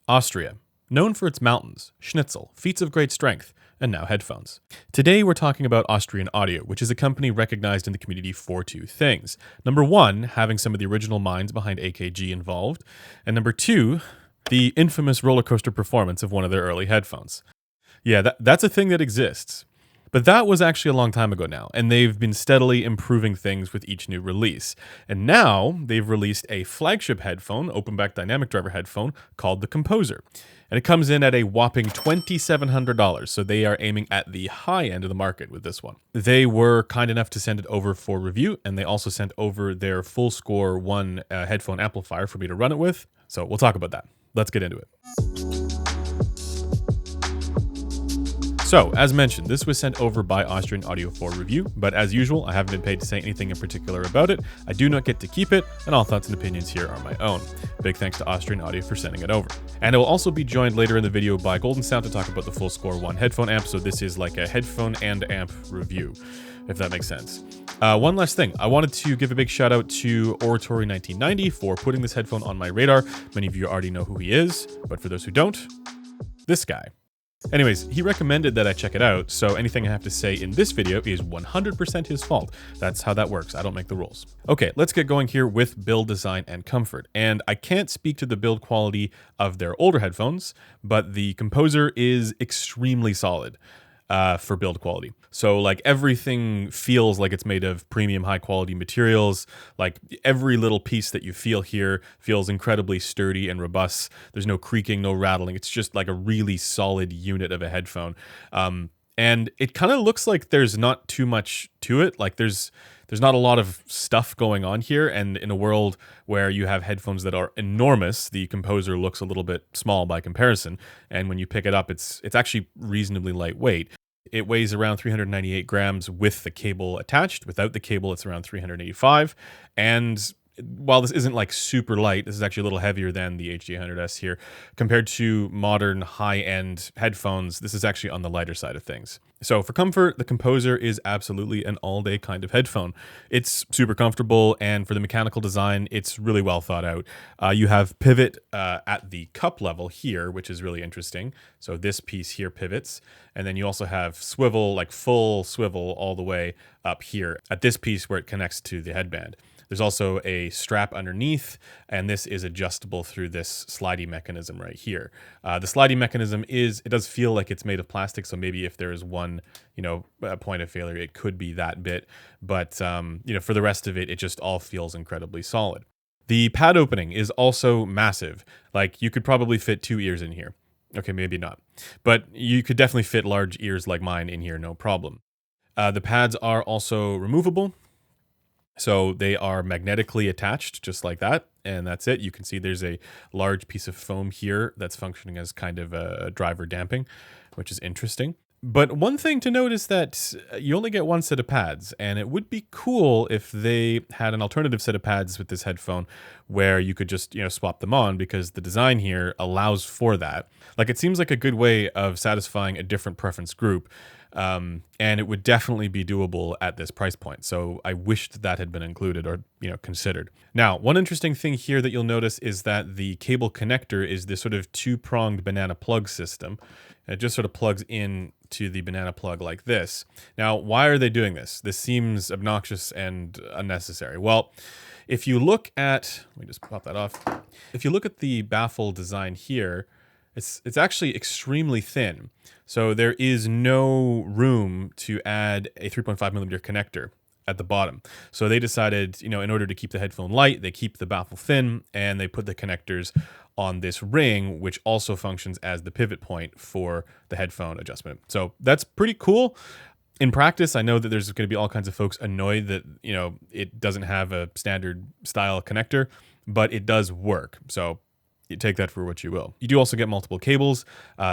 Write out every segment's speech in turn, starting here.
Austria, known for its mountains, schnitzel, feats of great strength, and now headphones. Today we're talking about Austrian Audio, which is a company recognized in the community for two things. Number one, having some of the original minds behind AKG involved, and number two, the infamous roller coaster performance of one of their early headphones. Yeah, that's a thing that exists. But that was actually a long time ago now, and they've been steadily improving things with each new release. And now they've released a flagship headphone, open back dynamic driver headphone, called the Composer. And it comes in at a whopping $2,700, so they are aiming at the high end of the market with this one. They were kind enough to send it over for review, and they also sent over their Full Score 1 headphone amplifier for me to run it with. So we'll talk about that. Let's get into it. So, as mentioned, this was sent over by Austrian Audio for review, but as usual, I haven't been paid to say anything in particular about it. I do not get to keep it, and all thoughts and opinions here are my own. Big thanks to Austrian Audio for sending it over. And I will also be joined later in the video by Golden Sound to talk about the Full Score 1 headphone amp, so this is like a headphone and amp review, if that makes sense. One last thing, I wanted to give a big shout out to Oratory 1990 for putting this headphone on my radar. Many of you already know who he is, but for those who don't, this guy. Anyways, he recommended that I check it out, so anything I have to say in this video is 100% his fault. That's how that works. I don't make the rules. Okay, let's get going here with build design and comfort. And I can't speak to the build quality of their older headphones, but the Composer is extremely solid for build quality. So like everything feels like it's made of premium high quality materials. Like every little piece that you feel here feels incredibly sturdy and robust. There's no creaking, no rattling. It's just like a really solid unit of a headphone. And it kind of looks like there's not too much to it. Like there's not a lot of stuff going on here. And in a world where you have headphones that are enormous, the Composer looks a little bit small by comparison. And when you pick it up, it's actually reasonably lightweight. It weighs around 398 grams with the cable attached. Without the cable, it's around 385. And while this isn't like super light, this is actually a little heavier than the HD100S here. Compared to modern high-end headphones, this is actually on the lighter side of things. So for comfort, the Composer is absolutely an all-day kind of headphone. It's super comfortable, and for the mechanical design, it's really well thought out. You have pivot at the cup level here, which is really interesting. So this piece here pivots, and then you also have swivel, like full swivel all the way up here at this piece where it connects to the headband. There's also a strap underneath, and this is adjustable through this slidey mechanism right here. The slidey mechanism it does feel like it's made of plastic, so maybe if there is one, point of failure, it could be that bit. But, for the rest of it, it just all feels incredibly solid. The pad opening is also massive. Like, you could probably fit 2 ears in here. Okay, maybe not. But you could definitely fit large ears like mine in here, no problem. The pads are also removable. So they are magnetically attached just like that, and that's it. You can see there's a large piece of foam here that's functioning as kind of a driver damping, which is interesting. But one thing to note is that you only get one set of pads, and it would be cool if they had an alternative set of pads with this headphone where you could just, swap them on, because the design here allows for that. Like, it seems like a good way of satisfying a different preference group. And it would definitely be doable at this price point. So I wished that had been included or, considered. Now, one interesting thing here that you'll notice is that the cable connector is this sort of two-pronged banana plug system. And it just sort of plugs in to the banana plug like this. Now, why are they doing this? This seems obnoxious and unnecessary. Well, if you look at, let me just pop that off. If you look at the baffle design here, it's actually extremely thin. So there is no room to add a 3.5 millimeter connector at the bottom. So they decided, in order to keep the headphone light, they keep the baffle thin, and they put the connectors on this ring, which also functions as the pivot point for the headphone adjustment. So that's pretty cool. In practice, I know that there's going to be all kinds of folks annoyed that, it doesn't have a standard style connector, but it does work. So you take that for what you will. You do also get multiple cables,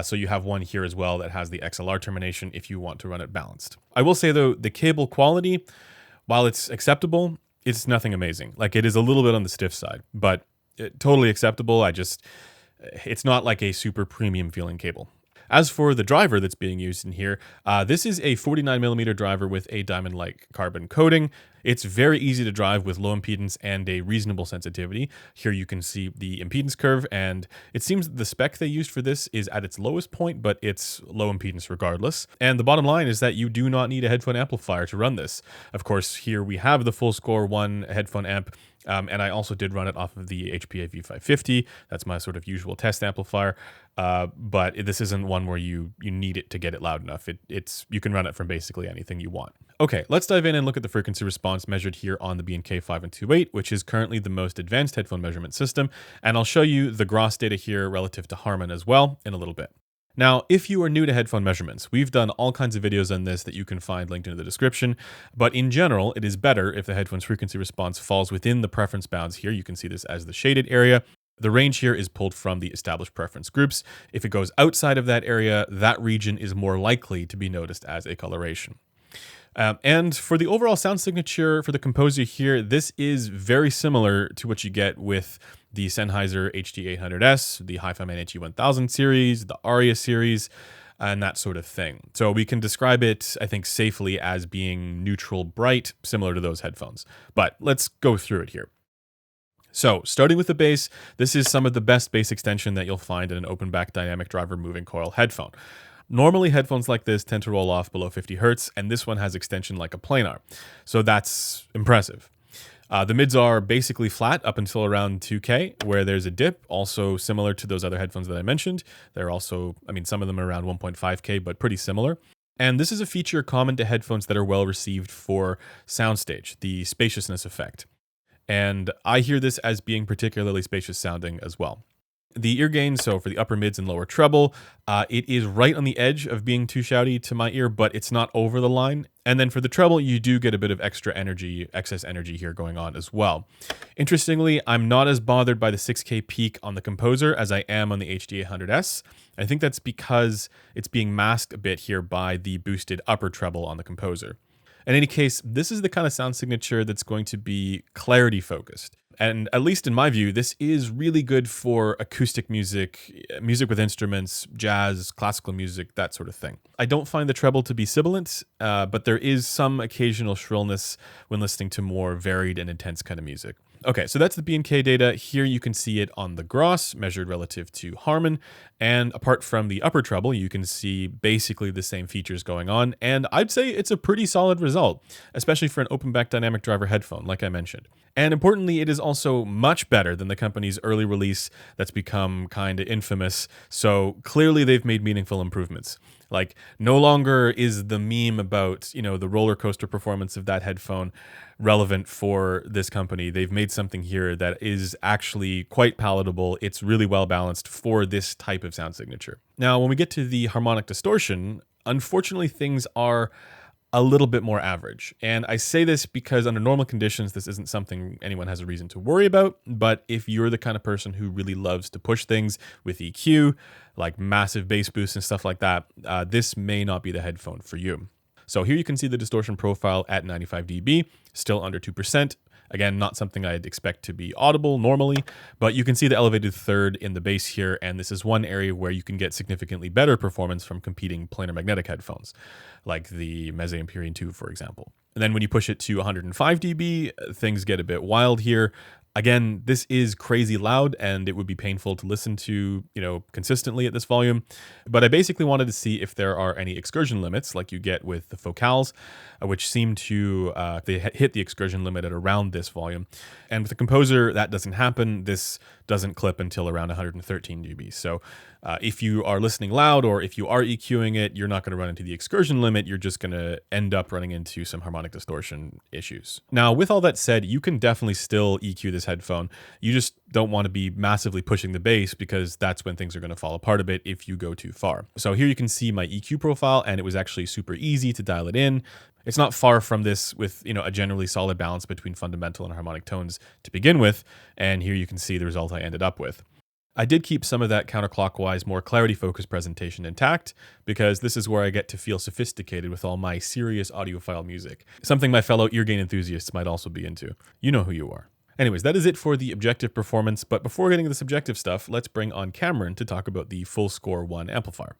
so you have one here as well that has the XLR termination if you want to run it balanced. I will say, though, the cable quality, while it's acceptable, it's nothing amazing. Like, it is a little bit on the stiff side, but totally acceptable. It's not like a super premium feeling cable. As for the driver that's being used in here, this is a 49 millimeter driver with a diamond-like carbon coating. It's very easy to drive with low impedance and a reasonable sensitivity. Here you can see the impedance curve, and it seems the spec they used for this is at its lowest point, but it's low impedance regardless. And the bottom line is that you do not need a headphone amplifier to run this. Of course, here we have the Full Score 1 headphone amp, and I also did run it off of the HPA V550. That's my sort of usual test amplifier. But this isn't one where you need it to get it loud enough. You can run it from basically anything you want. Okay, let's dive in and look at the frequency response measured here on the B&K 5128, which is currently the most advanced headphone measurement system. And I'll show you the gross data here relative to Harman as well in a little bit. Now, if you are new to headphone measurements, we've done all kinds of videos on this that you can find linked in the description, but in general, it is better if the headphone's frequency response falls within the preference bounds here. You can see this as the shaded area. The range here is pulled from the established preference groups. If it goes outside of that area, that region is more likely to be noticed as a coloration. And for the overall sound signature for the Composer here, this is very similar to what you get with the Sennheiser HD800S, the HiFiMan HE1000 series, the Aria series, and that sort of thing. So we can describe it, I think, safely as being neutral bright, similar to those headphones. But let's go through it here. So starting with the bass, this is some of the best bass extension that you'll find in an open back dynamic driver moving coil headphone. Normally, headphones like this tend to roll off below 50 Hertz, and this one has extension like a planar. So that's impressive. The mids are basically flat up until around 2K, where there's a dip, also similar to those other headphones that I mentioned. They're also, some of them are around 1.5K, but pretty similar. And this is a feature common to headphones that are well received for soundstage, the spaciousness effect. And I hear this as being particularly spacious sounding as well. The ear gain, so for the upper mids and lower treble, it is right on the edge of being too shouty to my ear, but it's not over the line. And then for the treble, you do get a bit of excess energy here going on as well. Interestingly, I'm not as bothered by the 6K peak on the Composer as I am on the HD800S. I think that's because it's being masked a bit here by the boosted upper treble on the Composer. In any case, this is the kind of sound signature that's going to be clarity focused. And at least in my view, this is really good for acoustic music, music with instruments, jazz, classical music, that sort of thing. I don't find the treble to be sibilant, but there is some occasional shrillness when listening to more varied and intense kind of music. Okay, so that's the B&K data. Here you can see it on the gross, measured relative to Harman. And apart from the upper treble, you can see basically the same features going on. And I'd say it's a pretty solid result, especially for an open back dynamic driver headphone, like I mentioned. And importantly, it is also much better than the company's early release that's become kind of infamous. So clearly they've made meaningful improvements. Like, no longer is the meme about, the roller coaster performance of that headphone relevant for this company. They've made something here that is actually quite palatable. It's really well balanced for this type of sound signature. Now, when we get to the harmonic distortion, unfortunately, things are a little bit more average. And I say this because under normal conditions, this isn't something anyone has a reason to worry about. But if you're the kind of person who really loves to push things with EQ, like massive bass boosts and stuff like that, this may not be the headphone for you. So here you can see the distortion profile at 95 dB, still under 2%. Again, not something I'd expect to be audible normally, but you can see the elevated third in the bass here, and this is one area where you can get significantly better performance from competing planar magnetic headphones, like the Meze Empyrean 2, for example. And then when you push it to 105 dB, things get a bit wild here. Again, this is crazy loud, and it would be painful to listen to, consistently at this volume. But I basically wanted to see if there are any excursion limits, like you get with the Focals, which seem to they hit the excursion limit at around this volume. And with the Composer, that doesn't happen. This doesn't clip until around 113 dB. So if you are listening loud, or if you are EQing it, you're not going to run into the excursion limit. You're just going to end up running into some harmonic distortion issues. Now, with all that said, you can definitely still EQ this headphone. You just don't want to be massively pushing the bass, because that's when things are going to fall apart a bit if you go too far. So here you can see my EQ profile, and it was actually super easy to dial it in. It's not far from this with, a generally solid balance between fundamental and harmonic tones to begin with. And here you can see the result I ended up with. I did keep some of that counterclockwise, more clarity-focused presentation intact, because this is where I get to feel sophisticated with all my serious audiophile music, something my fellow ear gain enthusiasts might also be into. You know who you are. Anyways, that is it for the objective performance, but before getting to the subjective stuff, let's bring on Cameron to talk about the Full Score 1 amplifier.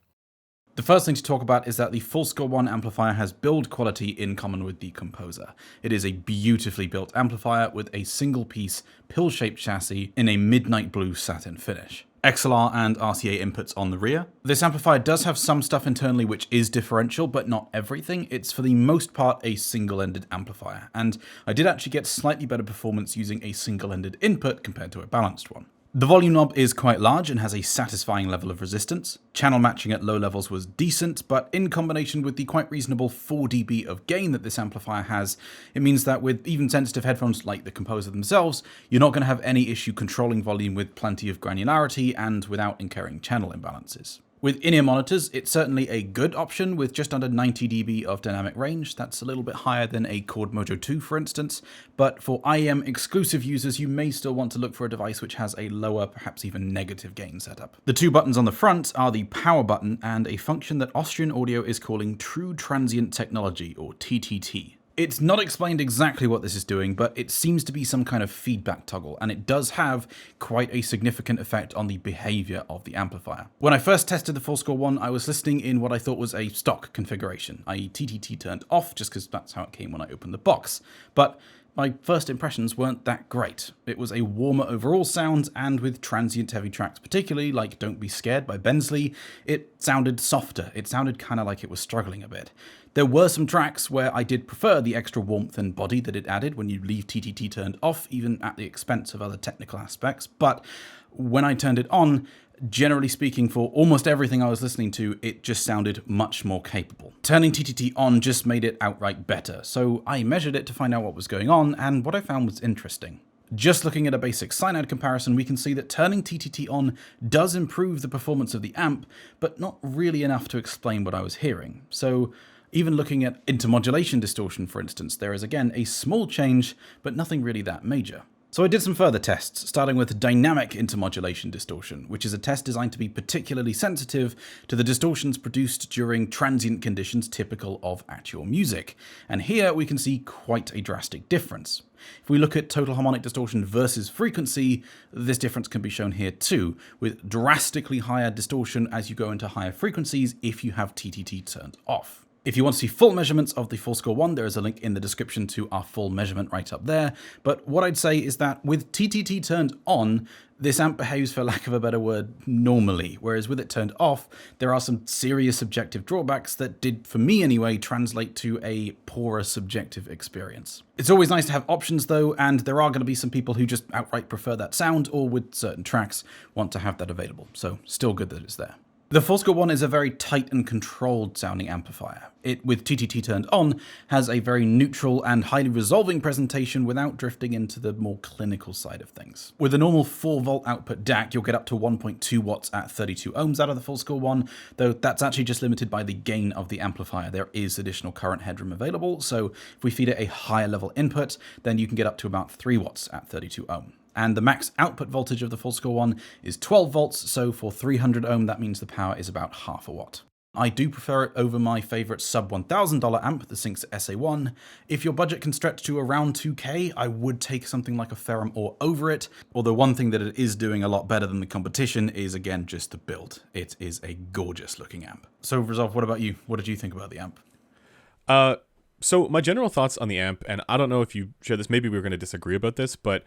The first thing to talk about is that the Full Score 1 amplifier has build quality in common with the Composer. It is a beautifully built amplifier with a single-piece pill-shaped chassis in a midnight blue satin finish. XLR and RCA inputs on the rear. This amplifier does have some stuff internally which is differential, but not everything. It's for the most part a single-ended amplifier, and I did actually get slightly better performance using a single-ended input compared to a balanced one. The volume knob is quite large and has a satisfying level of resistance. Channel matching at low levels was decent, but in combination with the quite reasonable 4 dB of gain that this amplifier has, it means that with even sensitive headphones like the Composer themselves, you're not going to have any issue controlling volume with plenty of granularity and without incurring channel imbalances. With in-ear monitors, it's certainly a good option with just under 90 dB of dynamic range. That's a little bit higher than a Chord Mojo 2, for instance, but for IEM exclusive users, you may still want to look for a device which has a lower, perhaps even negative gain setup. The two buttons on the front are the power button and a function that Austrian Audio is calling True Transient Technology, or TTT. It's not explained exactly what this is doing, but it seems to be some kind of feedback toggle, and it does have quite a significant effect on the behavior of the amplifier. When I first tested the Full Score 1, I was listening in what I thought was a stock configuration, i.e. TTT turned off, just because that's how it came when I opened the box. But my first impressions weren't that great. It was a warmer overall sound, and with transient heavy tracks particularly, like Don't Be Scared by Bensley, it sounded softer. It sounded kind of like it was struggling a bit. There were some tracks where I did prefer the extra warmth and body that it added when you leave TTT turned off, even at the expense of other technical aspects, but when I turned it on, generally speaking, for almost everything I was listening to, it just sounded much more capable. Turning TTT on just made it outright better, so I measured it to find out what was going on, and what I found was interesting. Just looking at a basic cyanide comparison, we can see that turning TTT on does improve the performance of the amp, but not really enough to explain what I was hearing. So even looking at intermodulation distortion, for instance, there is again a small change, but nothing really that major. So I did some further tests, starting with dynamic intermodulation distortion, which is a test designed to be particularly sensitive to the distortions produced during transient conditions typical of actual music. And here we can see quite a drastic difference. If we look at total harmonic distortion versus frequency, this difference can be shown here too, with drastically higher distortion as you go into higher frequencies if you have TTT turned off. If you want to see full measurements of the Full Score 1, there is a link in the description to our full measurement right up there. But what I'd say is that with TTT turned on, this amp behaves, for lack of a better word, normally. Whereas with it turned off, there are some serious subjective drawbacks that did, for me anyway, translate to a poorer subjective experience. It's always nice to have options though, and there are going to be some people who just outright prefer that sound, or with certain tracks want to have that available. So still good that it's there. The Full Score 1 is a very tight and controlled sounding amplifier. It, with TTT turned on, has a very neutral and highly resolving presentation without drifting into the more clinical side of things. With a normal 4-volt output DAC, you'll get up to 1.2 watts at 32 ohms out of the Full Score 1, though that's actually just limited by the gain of the amplifier. There is additional current headroom available, so if we feed it a higher level input, then you can get up to about 3 watts at 32 ohm. And the max output voltage of the Full Score 1 is 12 volts, so for 300 ohm, that means the power is about half a watt. I do prefer it over my favorite sub $1,000 amp, the Syncs SA1. If your budget can stretch to around 2K, I would take something like a Ferrum or over it, although one thing that it is doing a lot better than the competition is, again, just the build. It is a gorgeous looking amp. So Resolve, what about you? What did you think about the amp? So my general thoughts on the amp, and I don't know if you share this, maybe we're going to disagree about this, but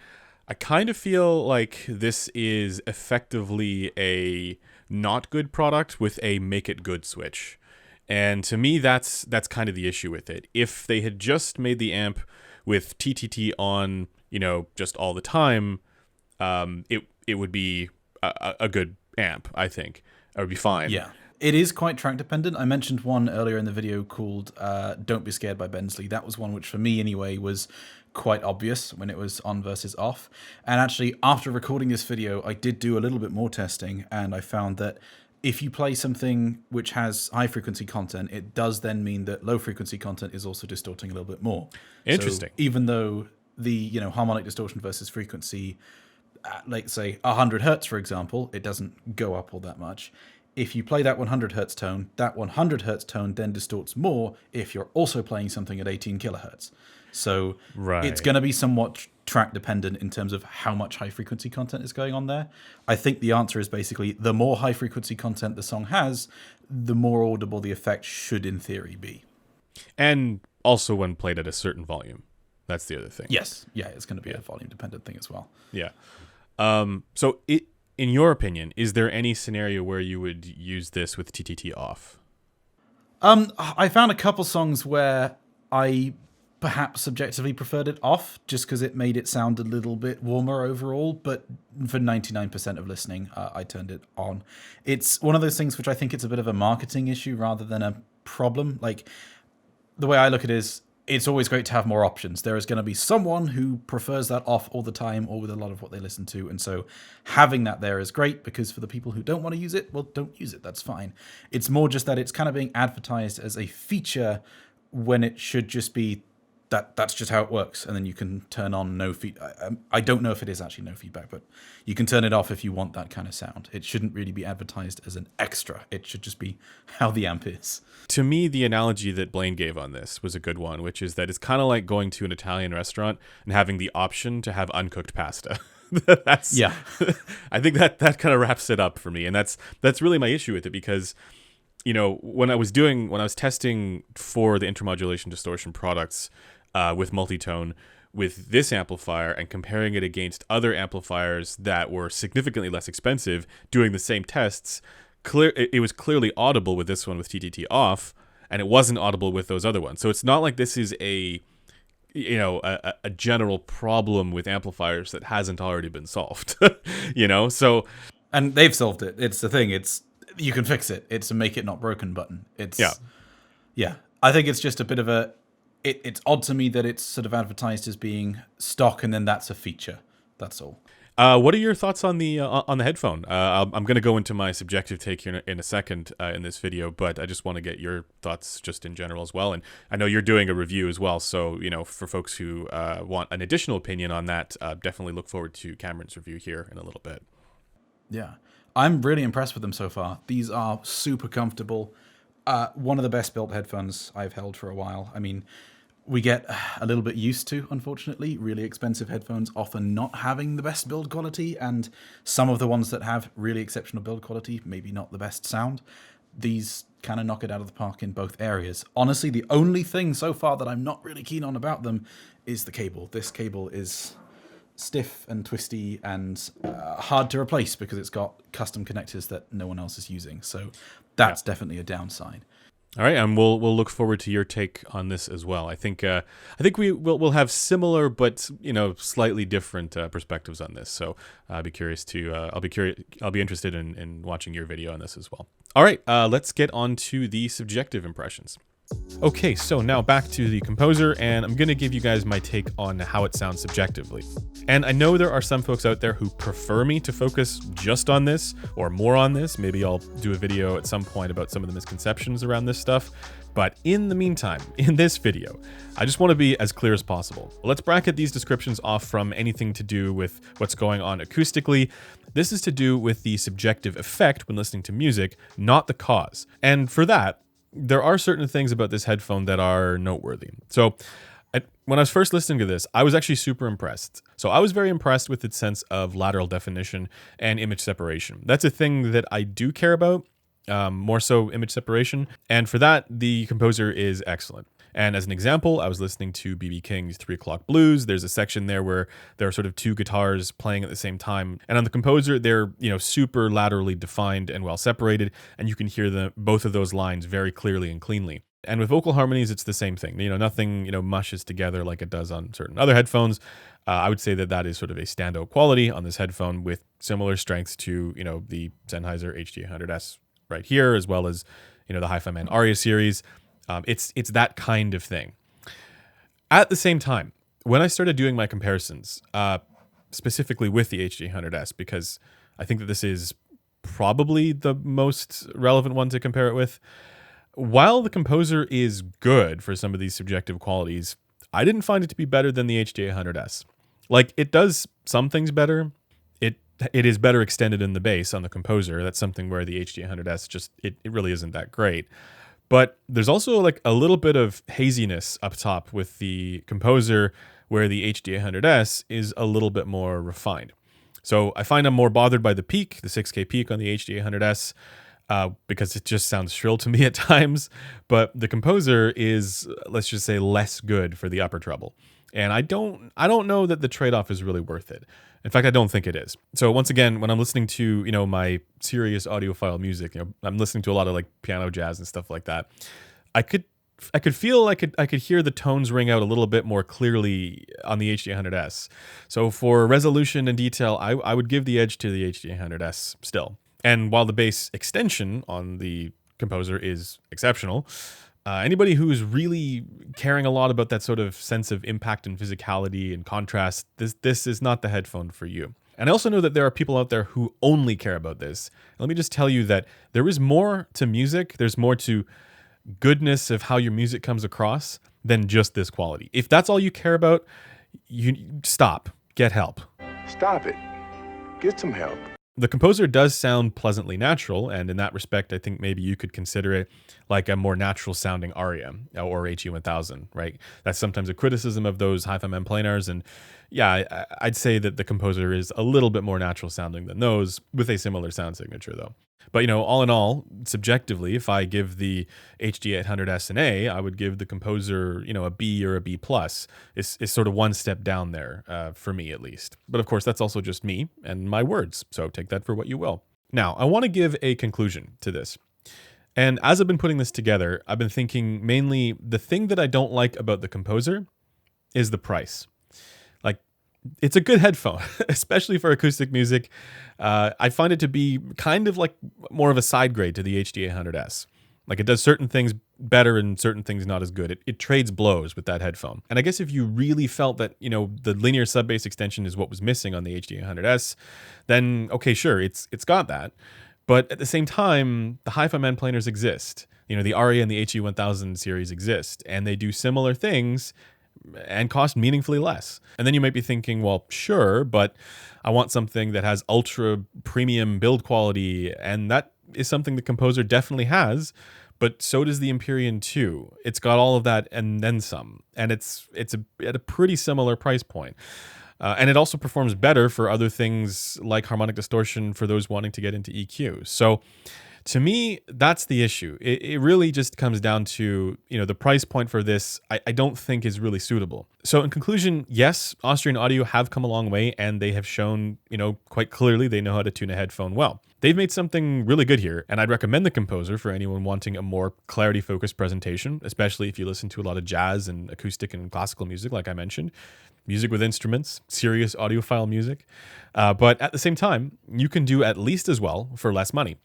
I kind of feel like this is effectively a not good product with a make it good switch. And to me, that's kind of the issue with it. If they had just made the amp with TTT on, just all the time, it would be a good amp, I think. It would be fine. Yeah. It is quite track dependent. I mentioned one earlier in the video called Don't Be Scared by Bensley. That was one which for me anyway was quite obvious when it was on versus off. And actually after recording this video, I did do a little bit more testing, and I found that if you play something which has high frequency content, it does then mean that low frequency content is also distorting a little bit more. Interesting. So even though the harmonic distortion versus frequency at, like say 100 hertz, for example, it doesn't go up all that much. If you play that 100 hertz tone, that 100 hertz tone then distorts more if you're also playing something at 18 kilohertz. So It's going to be somewhat track dependent in terms of how much high frequency content is going on there. I think the answer is basically the more high frequency content the song has, the more audible the effect should in theory be. And also when played at a certain volume. That's the other thing. Yes. Yeah, it's going to be a volume dependent thing as well. Yeah. So in your opinion, is there any scenario where you would use this with TTT off? I found a couple songs where I perhaps subjectively preferred it off just because it made it sound a little bit warmer overall, but for 99% of listening, I turned it on. It's one of those things which I think it's a bit of a marketing issue rather than a problem. Like, the way I look at it is, it's always great to have more options. There is going to be someone who prefers that off all the time or with a lot of what they listen to. And so having that there is great, because for the people who don't want to use it, well, don't use it. That's fine. It's more just that it's kind of being advertised as a feature when it should just be that's just how it works. And then you can turn on no feedback. I don't know if it is actually no feedback, but you can turn it off if you want that kind of sound. It shouldn't really be advertised as an extra. It should just be how the amp is. To me, the analogy that Blaine gave on this was a good one, which is that it's kind of like going to an Italian restaurant and having the option to have uncooked pasta. Yeah. I think that kind of wraps it up for me. And that's really my issue with it, because when I was testing for the intermodulation distortion products with multitone with this amplifier and comparing it against other amplifiers that were significantly less expensive doing the same tests, it was clearly audible with this one with TTT off, and it wasn't audible with those other ones. So it's not like this is a general problem with amplifiers that hasn't already been solved. So, and they've solved it. It's the thing. You can fix it. It's a make it not broken button. Yeah. I think it's just a bit of it's odd to me that it's sort of advertised as being stock, and then that's a feature. That's all. What are your thoughts on the headphone? I'm going to go into my subjective take here in a second in this video, but I just want to get your thoughts just in general as well. And I know you're doing a review as well, so for folks who want an additional opinion on that, definitely look forward to Cameron's review here in a little bit. Yeah, I'm really impressed with them so far. These are super comfortable. One of the best built headphones I've held for a while. I mean, we get a little bit used to, unfortunately, really expensive headphones often not having the best build quality, and some of the ones that have really exceptional build quality, maybe not the best sound. These kind of knock it out of the park in both areas. Honestly, the only thing so far that I'm not really keen on about them is the cable. This cable is stiff and twisty and hard to replace because it's got custom connectors that no one else is using. So that's definitely a downside. All right, and we'll look forward to your take on this as well. I think we'll have similar but slightly different perspectives on this. So I'll be curious to I'll be interested in watching your video on this as well. All right, let's get on to the subjective impressions. Okay, so now back to the composer, and I'm going to give you guys my take on how it sounds subjectively. And I know there are some folks out there who prefer me to focus just on this or more on this. Maybe I'll do a video at some point about some of the misconceptions around this stuff. But in the meantime, in this video, I just want to be as clear as possible. Let's bracket these descriptions off from anything to do with what's going on acoustically. This is to do with the subjective effect when listening to music, not the cause. And for that, there are certain things about this headphone that are noteworthy. So when I was first listening to this, I was actually super impressed. So I was very impressed with its sense of lateral definition and image separation. That's a thing that I do care about, more so image separation. And for that, the composer is excellent. And as an example, I was listening to B.B. King's 3 O'Clock Blues. There's a section there where there are sort of two guitars playing at the same time. And on the composer, they're super laterally defined and well separated. And you can hear both of those lines very clearly and cleanly. And with vocal harmonies, it's the same thing. Nothing mushes together like it does on certain other headphones. I would say that is sort of a standout quality on this headphone with similar strengths to the Sennheiser HD800S right here, as well as the Hi-Fi Man Aria series. It's that kind of thing. At the same time, when I started doing my comparisons, specifically with the HD800S, because I think that this is probably the most relevant one to compare it with, while the composer is good for some of these subjective qualities, I didn't find it to be better than the HD800S. Like, it does some things better. It is better extended in the bass on the composer. That's something where the HD800S it really isn't that great. But there's also like a little bit of haziness up top with the Composer, where the HD800S is a little bit more refined. So I find I'm more bothered by the peak, the 6K peak on the HD800S, because it just sounds shrill to me at times. But the Composer is, let's just say, less good for the upper treble. And I don't know that the trade-off is really worth it. In fact, I don't think it is. So once again, when I'm listening to, my serious audiophile music, I'm listening to a lot of like piano jazz and stuff like that. I could feel I could hear the tones ring out a little bit more clearly on the HD800S. So for resolution and detail, I would give the edge to the HD800S still. And while the bass extension on the Composer is exceptional, anybody who's really caring a lot about that sort of sense of impact and physicality and contrast, this is not the headphone for you. And I also know that there are people out there who only care about this. Let me just tell you that there is more to music. There's more to goodness of how your music comes across than just this quality. If that's all you care about, you stop. Get help. Stop it. Get some help. The Composer does sound pleasantly natural, and in that respect, I think maybe you could consider it like a more natural sounding aria or HE1000, right? That's sometimes a criticism of those hi-fi memblanars, and yeah, I'd say that the Composer is a little bit more natural sounding than those, with a similar sound signature though. But all in all, subjectively, if I give the HD800S an A, I would give the Composer, a B or a B+. It's sort of one step down there, for me at least. But of course, that's also just me and my words, so take that for what you will. Now, I want to give a conclusion to this. And as I've been putting this together, I've been thinking mainly the thing that I don't like about the Composer is the price. Like, it's a good headphone, especially for acoustic music. I find it to be kind of like more of a side grade to the HD800S. Like, it does certain things better and certain things not as good. It trades blows with that headphone. And I guess if you really felt that, the linear sub-bass extension is what was missing on the HD800S, then okay, sure, it's got that. But at the same time, the hi-fi memblanars exist. The Aria and the HE1000 series exist, and they do similar things and cost meaningfully less. And then you might be thinking, well, sure, but I want something that has ultra premium build quality, and that is something the Composer definitely has, but so does the Empyrean too. It's got all of that and then some, and it's at a pretty similar price point. And it also performs better for other things like harmonic distortion for those wanting to get into EQ. So to me, that's the issue. It really just comes down to, the price point for this, I don't think is really suitable. So in conclusion, yes, Austrian Audio have come a long way, and they have shown, quite clearly they know how to tune a headphone well. They've made something really good here, and I'd recommend the Composer for anyone wanting a more clarity-focused presentation, especially if you listen to a lot of jazz and acoustic and classical music, like I mentioned. Music with instruments, serious audiophile music. But at the same time, you can do at least as well for less money.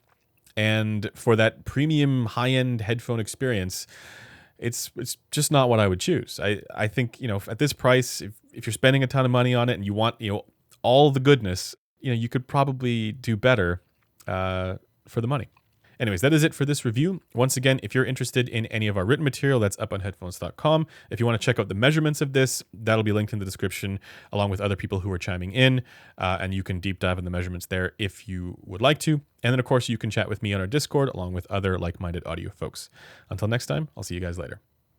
And for that premium high-end headphone experience, it's just not what I would choose. I think, at this price, if you're spending a ton of money on it and you want, all the goodness, you could probably do better for the money. Anyways, that is it for this review. Once again, if you're interested in any of our written material, that's up on headphones.com. If you want to check out the measurements of this, that'll be linked in the description, along with other people who are chiming in, and you can deep dive in the measurements there if you would like to. And then, of course, you can chat with me on our Discord, along with other like-minded audio folks. Until next time, I'll see you guys later.